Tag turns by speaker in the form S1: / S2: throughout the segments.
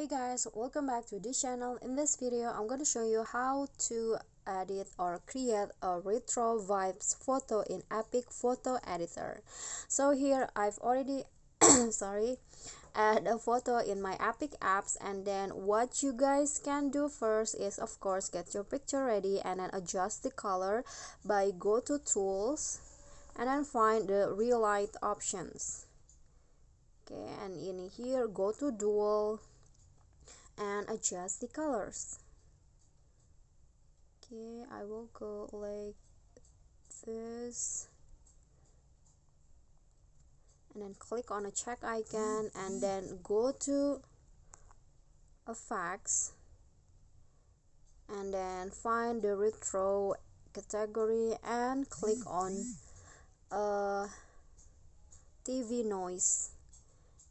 S1: guys, welcome back to this channel. In this video I'm going to show you how to edit or create a retro vibes photo in Epic Photo Editor. So here I've already add a photo in my Epic apps, and then what you guys can do first is of course get your picture ready and then adjust the color by go to tools and then find the real light options. Okay, and in here go to dual and adjust the colors. Okay, I will go like this and then click on a check icon and then go to effects and then find the retro category and click on TV noise,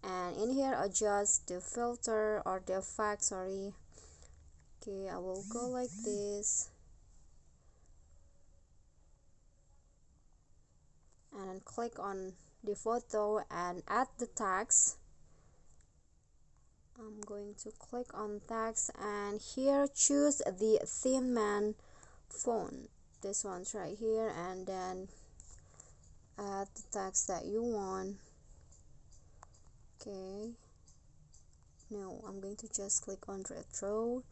S1: and in here adjust the filter or the effect. Okay, I will go like this and then click on the photo and add the text. I'm going to click on text and here choose the Thin Man font, this one's right here, and then add the text that you want. Okay, no, I'm going to just click on retro,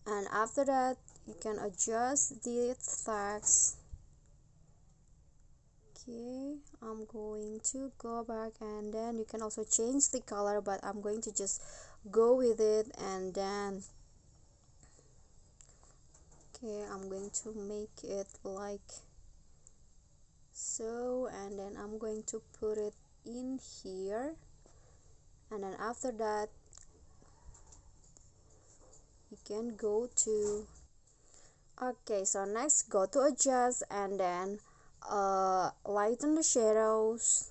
S1: and after that you can adjust the text. Okay, I'm going to go back and then you can also change the color, but I'm going to just go with it, and then okay, I'm going to make it like so, and then I'm going to put it in here, and then after that you can go to okay, so next go to adjust and then lighten the shadows,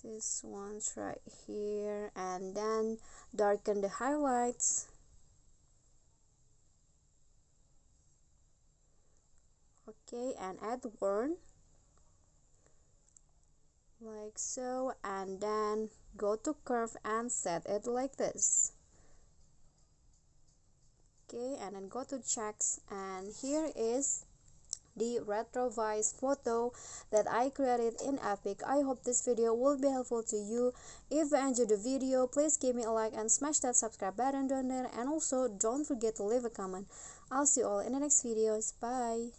S1: this one's right here, and then darken the highlights. Okay, and add warn like so, and then go to curve and set it like this. Okay, and then go to checks, and here is the retro vibes photo that I created in Epic. I hope this video will be helpful to you. If you enjoyed the video, please give me a like and smash that subscribe button down there, and also don't forget to leave a comment. I'll see you all in the next videos. Bye.